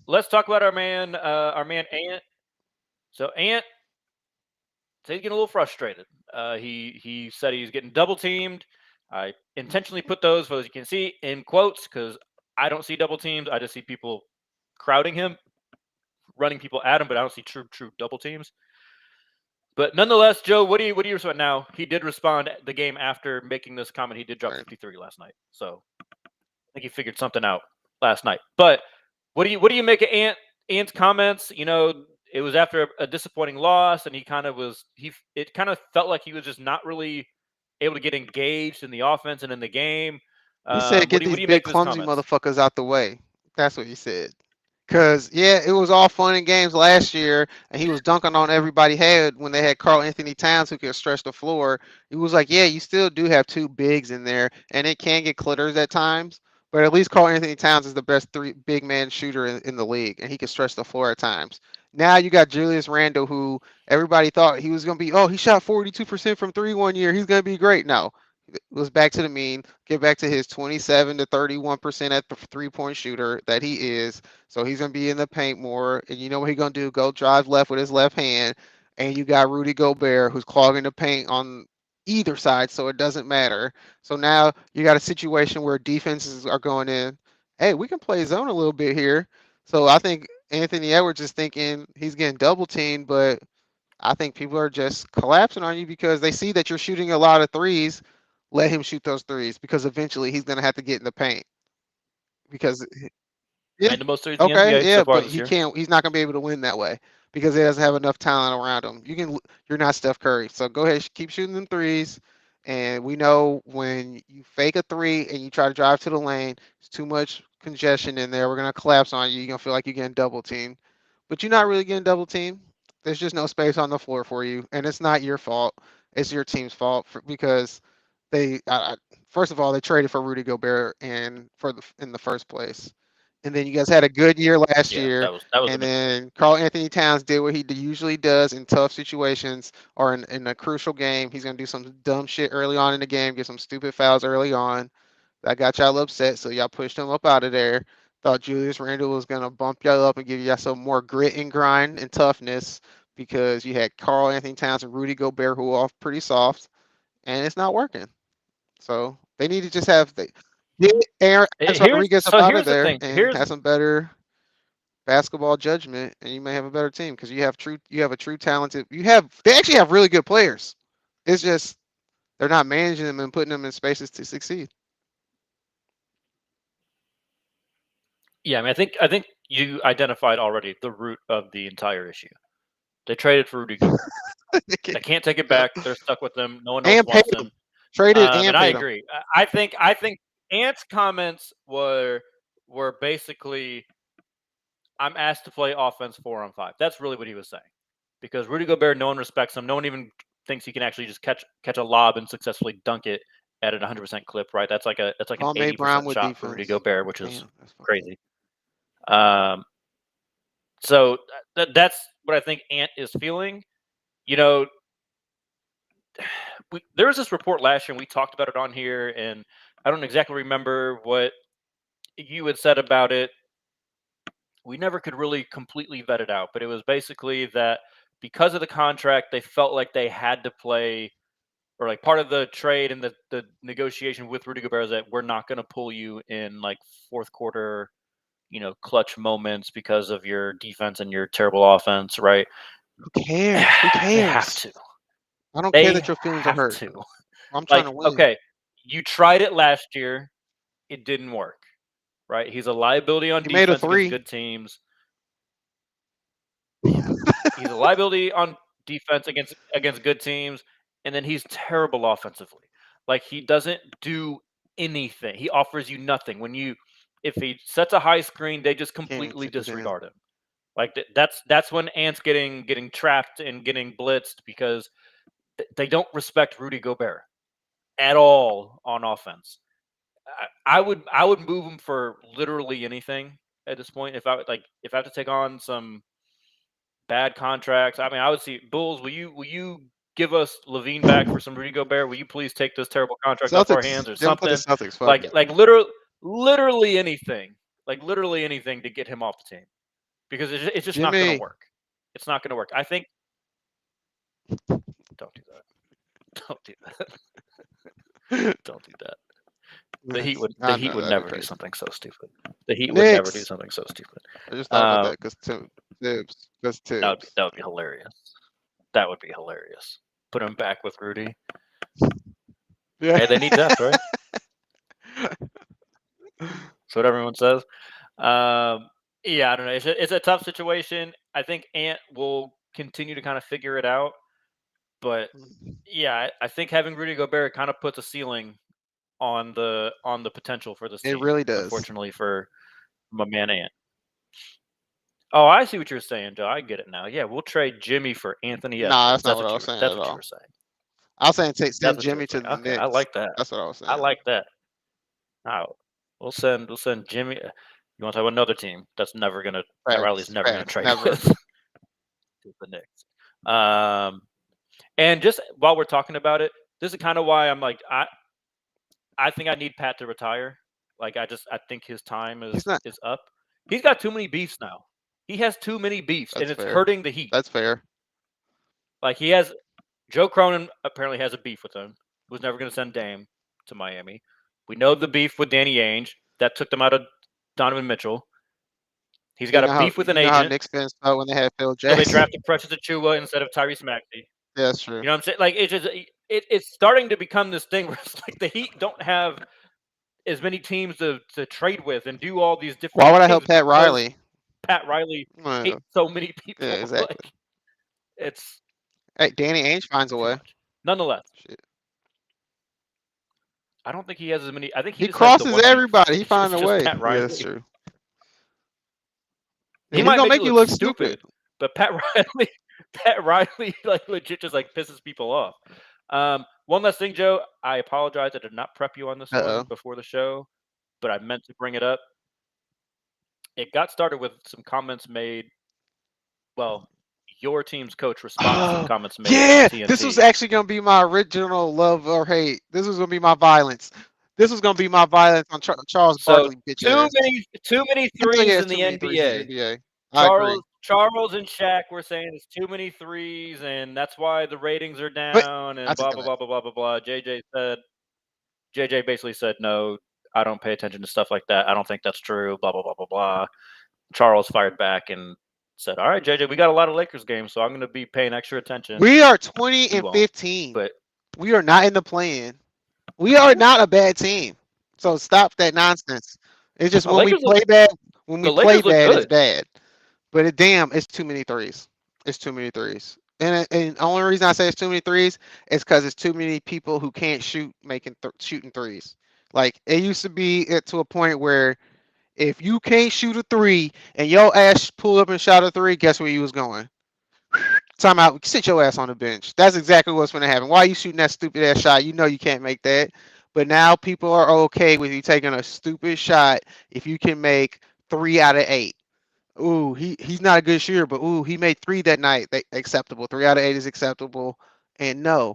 Let's talk about our man Ant. So Ant, so he's getting a little frustrated. He said he's getting double teamed. I intentionally put those, for those you can see, in quotes because I don't see double teams. I just see people crowding him, running people at him, but I don't see true double teams. But nonetheless, Joe, what do you respond now? He did respond the game after making this comment. He did drop 53 last night, so I think he figured something out last night. But what do you make of Ant's comments? You know, it was after a disappointing loss, and he kind of was it kind of felt like he was just not really able to get engaged in the offense and in the game. He said, What "Get do these you big make of his clumsy comments? motherfuckers out the way." That's what he said. Cause yeah, it was all fun and games last year, and he was dunking on everybody head when they had Carl Anthony Towns who could stretch the floor. He was like, yeah, you still do have two bigs in there, and it can get clitters at times. But at least Carl Anthony Towns is the best three big man shooter in the league, and he can stretch the floor at times. Now you got Julius Randle, who everybody thought he was gonna be. Oh, he shot 42% from three one year. He's gonna be great. No, it was back to the mean. Get back to his 27 to 31% at the 3-point shooter that he is. So he's gonna be in the paint more, and you know what he's gonna do? Go drive left with his left hand, and you got Rudy Gobert who's clogging the paint on either side, so it doesn't matter. So now you got a situation where defenses are going in. Hey, we can play zone a little bit here. So I think Anthony Edwards is thinking he's getting double teamed, but I think people are just collapsing on you because they see that you're shooting a lot of threes. Let him shoot those threes because eventually he's gonna have to get in the paint because yeah. Made the most threes in the Okay, NBA so yeah, far but this he year. can't. He's not gonna be able to win that way because he doesn't have enough talent around him. You're not Steph Curry, so go ahead, keep shooting them threes. And we know when you fake a three and you try to drive to the lane, it's too much congestion in there. We're gonna collapse on you. You're gonna feel like you're getting double teamed. but you're not really getting double teamed. There's just no space on the floor for you, and it's not your fault. It's your team's fault because they first of all they traded for Rudy Gobert and in the first place, and then you guys had a good year last Yeah, year, that was a and mistake. then Karl Anthony Towns did what he usually does in tough situations or in a crucial game. He's gonna do some dumb shit early on in the game, get some stupid fouls early on. That got y'all upset, so y'all pushed him up out of there. Thought Julius Randle was gonna bump y'all up and give y'all some more grit and grind and toughness because you had Karl Anthony Towns and Rudy Gobert who are off pretty soft, and it's not working. So they need to just get Aaron Rodriguez up out of Here's the there thing. and have some better basketball judgment, and you may have a better team because you have a true talented. They actually have really good players. It's just they're not managing them and putting them in spaces to succeed. Yeah, I mean, I think you identified already the root of the entire issue. They traded for Rudy Gobert. They can't take it back. They're stuck with him. No one else And paid wants him. him. Traded and And I paid him. agree. I think Ant's comments were basically, I'm asked to play offense 4-on-5. That's really what he was saying. Because Rudy Gobert, no one respects him. No one even thinks he can actually just catch a lob and successfully dunk it at an 100% clip, right? That's like an 80% shot for Rudy Gobert, which is crazy. So that's what I think Ant is feeling. You know, there was this report last year, and we talked about it on here, and I don't exactly remember what you had said about it. We never could really completely vet it out, but it was basically that because of the contract, they felt like they had to play, or like part of the trade and the negotiation with Rudy Gobert is that we're not going to pull you in like fourth quarter, clutch moments because of your defense and your terrible offense, right? Who cares? Who cares? They have to. I don't care that your feelings are hurt. To. I'm trying to win. Okay, you tried it last year. It didn't work, right? He's a liability on defense against good teams. Yeah. He's a liability on defense against good teams, and then he's terrible offensively. Like, he doesn't do anything. He offers you nothing. If he sets a high screen, they just completely disregard him. Like, that's when Ant's getting trapped and getting blitzed because they don't respect Rudy Gobert at all on offense. I would move him for literally anything at this point. If I have to take on some bad contracts, I mean, I would see Bulls. Will you give us Levine back for some Rudy Gobert? Will you please take this terrible contract off our hands or something? Like literally anything, to get him off the team, because it's just not going to work. It's not going to work. I think. Don't do that. Don't do that. Don't do that. The Heat would never do something so stupid. The Heat would never do something so stupid. I just thought about that because Tibbs. That would be hilarious. That would be hilarious. Put him back with Rudy. Yeah. Hey, they need depth, right? That's what everyone says. Yeah, I don't know. It's a tough situation. I think Ant will continue to kind of figure it out. But yeah, I think having Rudy Gobert kind of puts a ceiling on the potential for this team. It really does. Unfortunately for my man Ant. Oh, I see what you're saying, Joe. I get it now. Yeah, we'll trade Jimmy for Anthony Edwards. Nah, that's not what I was saying That's at what all. you were saying. I was saying send Jimmy to the Knicks. I like that. That's what I was saying. I like that. Now, we'll send Jimmy. You want to talk about another team that's never gonna Pat Riley's never gonna trade with the Knicks. And just while we're talking about it, this is kind of why I'm like I think I need Pat to retire. Like I think his time is up. He's got too many beefs now. He has too many beefs, and it's hurting the Heat. That's fair. Like Joe Cronin apparently has a beef with him. Was never going to send Dame to Miami. We know the beef with Danny Ainge that took them out of Donovan Mitchell. He's got a beef with an agent. How Knicks fans felt when they had Phil Jackson. So they drafted Precious Achiuwa instead of Tyrese Maxey. Yeah, that's true. You know what I'm saying? Like it's starting to become this thing where it's like the Heat don't have as many teams to trade with and do all these different. Why would I help Pat Riley? Pat Riley hates so many people. Yeah, exactly. Like, hey, Danny Ainge finds a way. Nonetheless, shit. I don't think he has as many. I think he crosses everybody. He finds a way. Pat Riley. Yeah, that's true. He He's might gonna make you look stupid, but Pat Riley, like legit, just like pisses people off. One last thing, Joe. I apologize. I did not prep you on this one before the show, but I meant to bring it up. It got started with some comments made. Well, your team's coach responded to some comments made on TNT. This was actually gonna be my original love or hate. This was gonna be my violence. This was gonna be my violence on Charles Barkley. Bitch too many threes in the NBA. Charles and Shaq were saying it's too many threes, and that's why the ratings are down, and blah blah blah blah blah blah blah. JJ basically said, no, I don't pay attention to stuff like that. I don't think that's true. Blah blah blah blah blah. Charles fired back and said, all right, JJ, we got a lot of Lakers games, so I'm going to be paying extra attention. We are 20-15, but we are not in the play-in. We are not a bad team, so stop that nonsense. It's just when we play bad, it's bad. But it's too many threes. It's too many threes. And the only reason I say it's too many threes is because it's too many people who can't shoot shooting threes. Like, it used to be to a point where if you can't shoot a three and your ass pulled up and shot a three, guess where you was going? Time out. Sit your ass on the bench. That's exactly what's going to happen. Why are you shooting that stupid ass shot? You know you can't make that. But now people are okay with you taking a stupid shot if you can make 3 out of 8. Ooh, he's not a good shooter, but ooh, he made 3 that night. Acceptable. 3 out of 8 is acceptable. And no,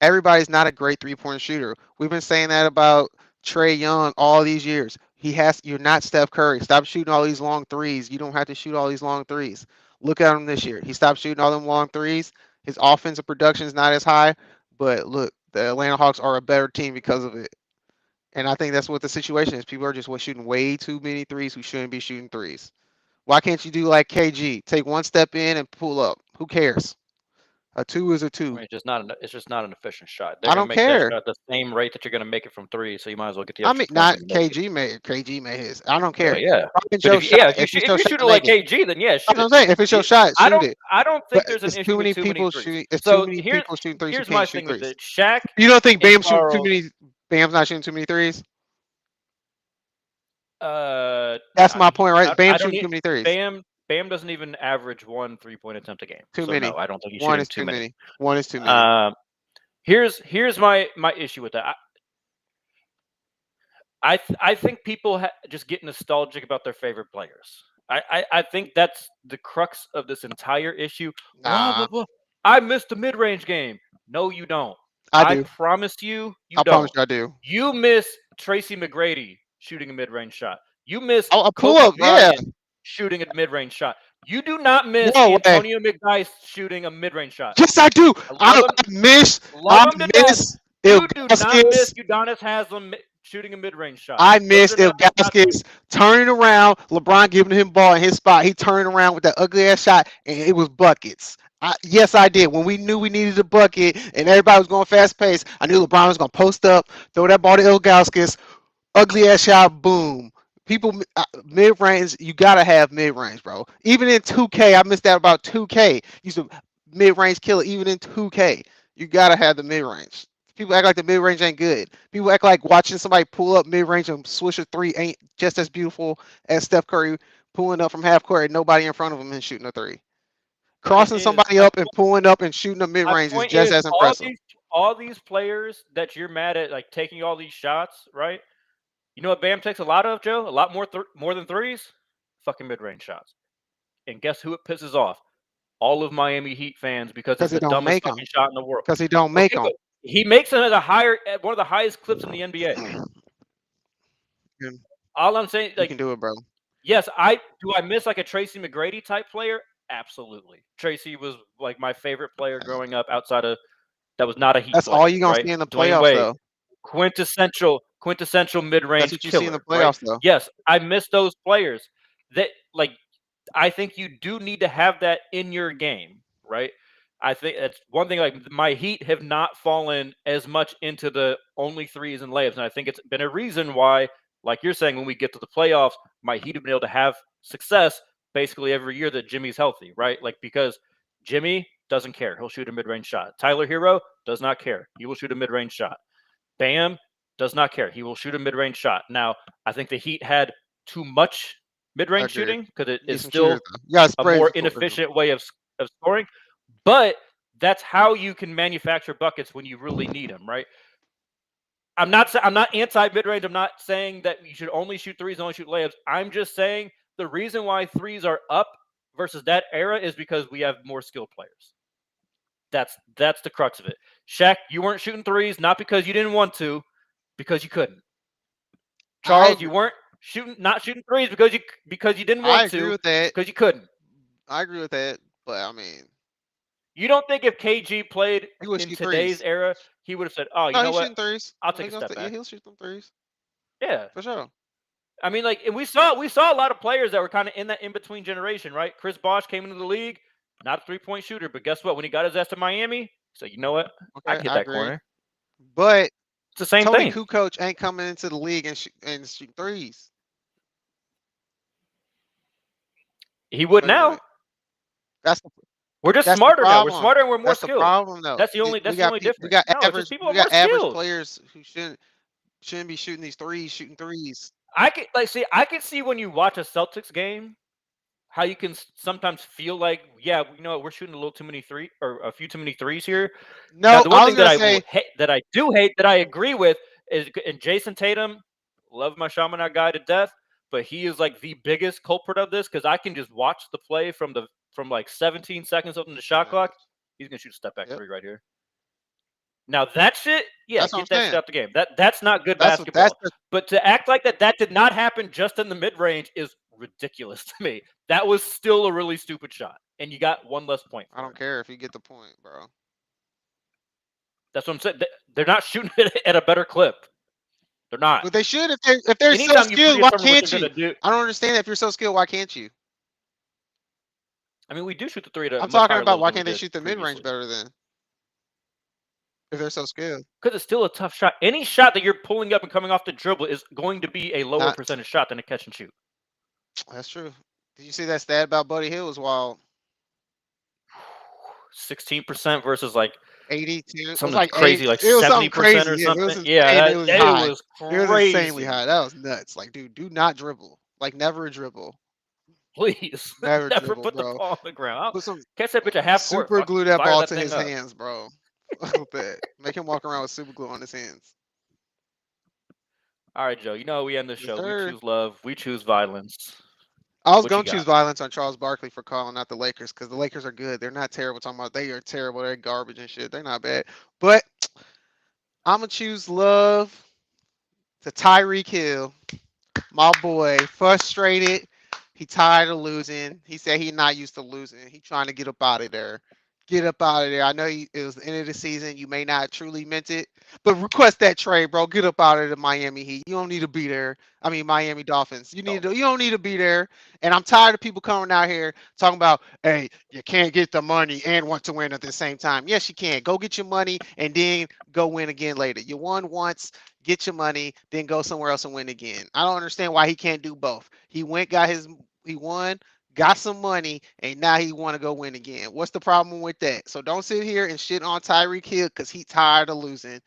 everybody's not a great 3-point shooter. We've been saying that about Trae Young all these years. You're not Steph Curry. Stop shooting all these long threes. You don't have to shoot all these long threes. Look at him this year. He stopped shooting all them long threes. His offensive production is not as high, but look, the Atlanta Hawks are a better team because of it. And I think that's what the situation is. People are just shooting way too many threes who shouldn't be shooting threes. Why can't you do like KG? Take one step in and pull up. Who cares? A 2 is a 2. It's just not an efficient shot. I don't care. That shot at the same rate that you're going to make it from 3, so you might as well get the. Not KG made his. I don't care. Yeah. If you shoot it like KG, then yeah, shoot I'm saying if it's your shot, shoot it. I don't think there's an issue too many with people shooting. It's too many people shooting threes. Here's my thing with it. Shaq. You don't think Bam's shooting too many? Bam's not shooting too many threes. That's my point, right? Bam's shooting too many threes. Bam doesn't even average 1 3-point attempt a game. Too many. No, I don't think he's shooting too many. One is too many. Here's my issue with that. I think people just get nostalgic about their favorite players. I think that's the crux of this entire issue. Nah. I missed a mid-range game. No, you don't. I promise you, I promise you I do. You miss Tracy McGrady shooting a mid-range shot. You miss a pull-up, shooting a mid-range shot. You do not miss Antonio McDyess shooting a mid-range shot. Yes, I do. I miss You do not miss Udonis Haslem shooting a mid-range shot. I missed Ilgauskas turning around, LeBron giving him ball in his spot. He turned around with that ugly-ass shot, and it was buckets. Yes, I did. When we knew we needed a bucket and everybody was going fast pace, I knew LeBron was going to post up, throw that ball to Ilgauskas, ugly-ass shot, boom. People, mid-range, you got to have mid-range, bro. Even in 2K, I missed that about 2K. Used to mid-range killer, even in 2K. You got to have the mid-range. People act like the mid-range ain't good. People act like watching somebody pull up mid-range and swish a 3 ain't just as beautiful as Steph Curry pulling up from half court and nobody in front of him and shooting a 3. Crossing somebody up and pulling up and shooting a mid-range is just as impressive. All these players that you're mad at, like taking all these shots, right? You know what Bam takes a lot of, Joe? A lot more than threes? Fucking mid-range shots. And guess who it pisses off? All of Miami Heat fans because it's the dumbest fucking shot in the world. Because he don't make them. He makes them at one of the highest clips in the NBA. All I'm saying, you can do it, bro. Yes, I miss like a Tracy McGrady type player? Absolutely. Tracy was like my favorite player growing up outside of that was not a Heat. That's player, all you're gonna see in the playoffs, though. Quintessential mid-range. That's what you see in the playoffs, though. Yes, I miss those players. That I think you do need to have that in your game, right? I think that's one thing. Like my Heat have not fallen as much into the only threes and layups, and I think it's been a reason why, like you're saying, when we get to the playoffs, my Heat have been able to have success basically every year that Jimmy's healthy, right? Like because Jimmy doesn't care, he'll shoot a mid-range shot. Tyler Hero does not care, he will shoot a mid-range shot. Bam does not care, he will shoot a mid-range shot. Now, I think the Heat had too much mid-range shooting because it is Decent still shooter, though. You gotta a spread more the floor. inefficient way of scoring. But that's how you can manufacture buckets when you really need them, right? I'm not anti mid-range. I'm not saying that you should only shoot threes and only shoot layups. I'm just saying the reason why threes are up versus that era is because we have more skilled players. That's the crux of it. Shaq, you weren't shooting threes not because you didn't want to, because you couldn't. Charles, you weren't not shooting threes because you didn't want to. I agree with that. Because you couldn't. I agree with that, but I mean, you don't think if KG played in today's threes. era, he would have said, "Oh, you No, know he's what? shooting threes. I'll take a step back." Yeah, he'll shoot them threes Yeah, for sure. I mean, like, and we saw a lot of players that were kind of in that in between generation, right? Chris Bosh came into the league, not a 3-point shooter, but guess what? When he got his ass to Miami, so you know what? I can hit that agree. corner. But It's the same Tony thing. Kukoc ain't coming into the league and shoot threes. He would now. We're just smarter now. We're smarter and we're more skilled. That's the problem, though. That's the only difference. We got average. People We got more average skilled. players who shouldn't be shooting these threes. Shooting threes. I can see when you watch a Celtics game, how you can sometimes feel like, yeah, you know what, we're shooting a little too many a few too many threes here. No, now, the one thing that I do hate that I agree with is, and Jason Tatum, love my Shamanite guy to death, but he is like the biggest culprit of this because I can just watch the play from like 17 seconds up in the shot clock. He's gonna shoot a step back three right here. Now that shit, get that shit out the game. That's not good basketball. But to act like that did not happen just in the mid range is ridiculous to me. That was still a really stupid shot, and you got one less point. I don't care if you get the point, bro. That's what I'm saying. They're not shooting it at a better clip. They're not. But they should if they're so skilled. Why can't you? I don't understand. If you're so skilled, why can't you? I mean, we do shoot the three. I'm talking about why can't they shoot the mid range better then? If they're so skilled. Because it's still a tough shot. Any shot that you're pulling up and coming off the dribble is going to be a lower percentage shot than a catch and shoot. That's true. Did you see that stat about Buddy Hield? Was wild. 16% versus like 82. Something like crazy, like 70% or something. It was crazy. It was insanely high. That was nuts. Like, dude, do not dribble. Like, never dribble. Please, never put the ball on the ground. Catch that bitch a half court. Super glue that ball to his hands, bro. Make him walk around with super glue on his hands. All right, Joe. You know we end the show. We choose love. We choose violence. I was going to choose violence on Charles Barkley for calling out the Lakers because the Lakers are good. They're not terrible. Talking about they are terrible. They're garbage and shit. They're not bad. But I'm going to choose love to Tyreek Hill, my boy. Frustrated. He tired of losing. He said he's not used to losing. He trying to get up out of there. Get up out of there. I know it was the end of the season. You may not truly meant it, but request that trade, bro. Get up out of the Miami Heat. You don't need to be there. I mean, Miami Dolphins. You don't need to be there. And I'm tired of people coming out here talking about, hey, you can't get the money and want to win at the same time. Yes, you can. Go get your money and then go win again later. You won once. Get your money, then go somewhere else and win again. I don't understand why he can't do both. He won, got some money, and now he want to go win again. What's the problem with that? So don't sit here and shit on Tyreek Hill because he's tired of losing.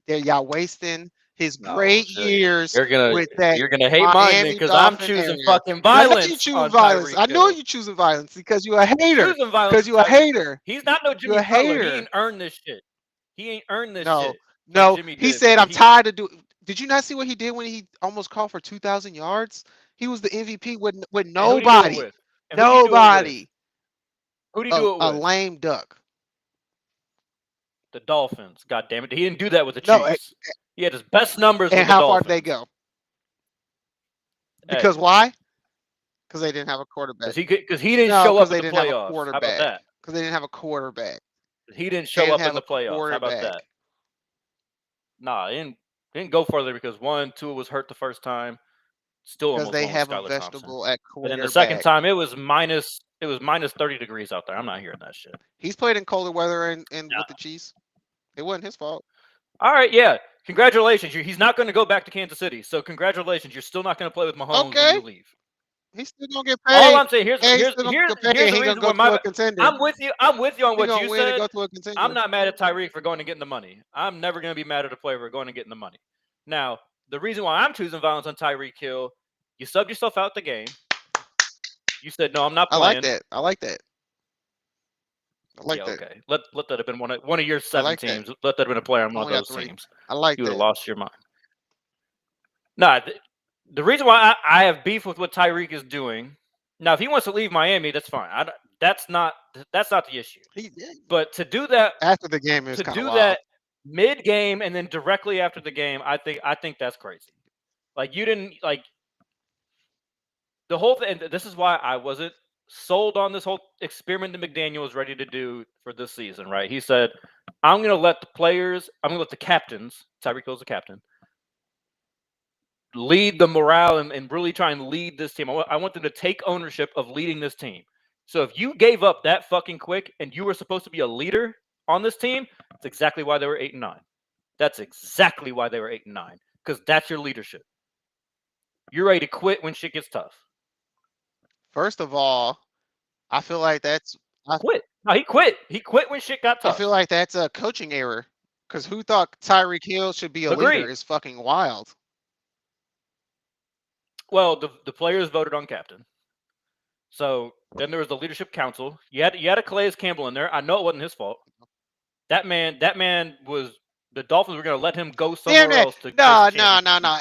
Y'all wasting his great years with that. You're gonna hate mine because I'm choosing fucking violence. You choose violence. I know you choosing violence because you're a hater. Because you're a hater. He's not no Jimmy Butler. He ain't earned this shit. He ain't earned this shit. No, he said, I'm tired of doing. Did you not see what he did when he almost called for 2,000 yards? He was the MVP with nobody. Nobody. Who did he do it with? A lame duck. The Dolphins. God damn it. He didn't do that with the Chiefs. He had his best numbers with the Dolphins. And how far did they go? Because why? Because they didn't have a quarterback. Because he didn't show up in the playoffs. How about that? Because they didn't have a quarterback. He didn't show up in the playoffs. How about that? Nah, he didn't go further because Tua was hurt the first time. Still almost because they have Skylar a vegetable Thompson. at quarterback. And then the second time it was minus 30 degrees out there. I'm not hearing that shit. He's played in colder weather and with the Chiefs. It wasn't his fault. All right, yeah. Congratulations. He's not going to go back to Kansas City. So congratulations. You're still not going to play with Mahomes when you leave. He's still gonna get paid. All I'm saying here's the reason why I'm with you. I'm with you on what you said. I'm not mad at Tyreek for going and getting the money. I'm never going to be mad at a player for going and getting the money. Now, the reason why I'm choosing violence on Tyreek Hill, you subbed yourself out the game. You said no. I'm not I playing. like that. I like that. I like yeah, that. okay. Let that have been one of your I 7 like that. teams. Let that have been a player on one of Only got those 3. teams. I like You would have that. lost your mind. Nah, the reason why I have beef with what Tyreek is doing. Now, if he wants to leave Miami, that's fine. That's not the issue. But to do that After the game is to kind of do wild. that mid-game and then directly after the game, I think that's crazy. Like you didn't like the whole thing. This is why I wasn't sold on this whole experiment that McDaniel was ready to do for this season. Right? He said, "I'm going to let the players. I'm going to let the captains. Tyreek Hill's the captain." Lead the morale and really try and lead this team. I want them to take ownership of leading this team. So if you gave up that fucking quick and you were supposed to be a leader on this team, that's exactly why they were 8-9. That's exactly why they were 8-9 because that's your leadership. You're ready to quit when shit gets tough. First of all, I feel like that's Quit. No, he quit. He quit when shit got tough. I feel like that's a coaching error. Because who thought Tyreek Hill should be a Agreed. leader is fucking wild. Well, the players voted on captain. So then there was the leadership council. You had a Calais Campbell in there. I know it wasn't his fault. That man was the Dolphins were going to let him go somewhere else to No.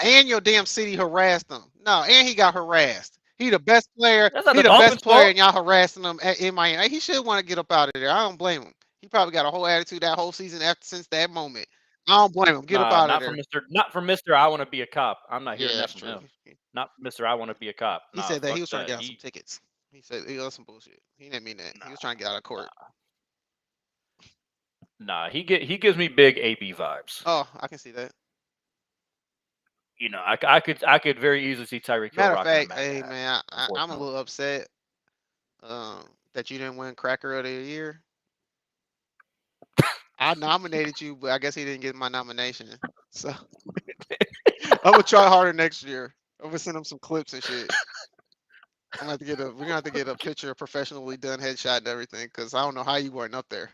And your damn city harassed him. No, and he got harassed. He the best player. That's not He the the best Dolphins' player, fault. and y'all harassing him in Miami. He should want to get up out of there. I don't blame him. He probably got a whole attitude that whole season since that moment. I don't blame him. Get up out of there. Not from Mr. I want to be a cop. I'm not hearing Yeah, that that's from true. him. Not Mr. I want to be a cop. He said that he was trying to get out some tickets. He said he was some bullshit. He didn't mean that. He was trying to get out of court. Nah, he gives me big AB vibes. Oh, I can see that. You know, I could very easily see Tyreek Hill Matter of rocking fact, hey man, I'm a little upset that you didn't win Cracker of the Year. I nominated you, but I guess he didn't get my nomination. So I'm gonna try harder next year. I'm gonna send him some clips and shit. We're gonna have to get a picture, a professionally done headshot and everything, because I don't know how you weren't up there.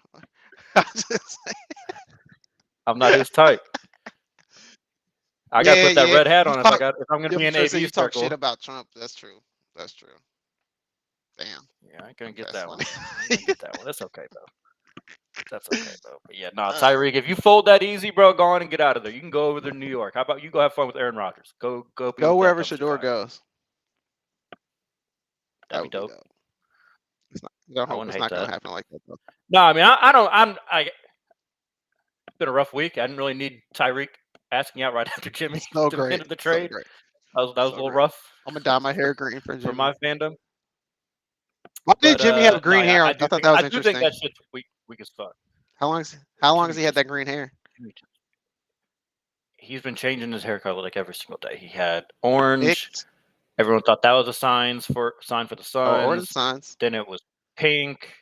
I'm not his type. I gotta put that red hat on if I'm gonna be in AB you talk circle. shit about Trump. That's true. Damn. Yeah, I couldn't get that one. I couldn't get that one. That's okay though. That's okay though. But yeah, no, Tyreek, if you fold that easy, bro, go on and get out of there. You can go over to New York. How about you go have fun with Aaron Rodgers? Go wherever Shador goes. That'd be dope. It's not gonna happen like that though. No, I mean I don't. It's been a rough week. I didn't really need Tyreek asking out right after Jimmy demanded the trade. That was a little rough. I'm gonna dye my hair green for Jimmy. For my fandom. Why did Jimmy have green hair? I thought that was interesting. I do think that shit's weak as fuck. How long has he had that green hair? He's been changing his hair color like every single day. He had orange. Everyone thought that was a sign for the Suns. Or the Suns. Then it was pink.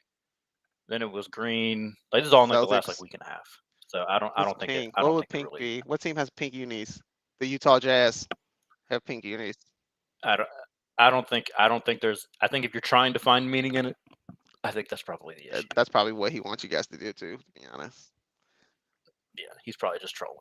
Then it was green. Like this is all in like the last week and a half. So I don't think pink. I don't what would think pink be? What team has pink unis? The Utah Jazz have pink unis. I don't think there's. I think if you're trying to find meaning in it, I think that's probably the issue. That's probably what he wants you guys to do too. To be honest. Yeah, he's probably just trolling.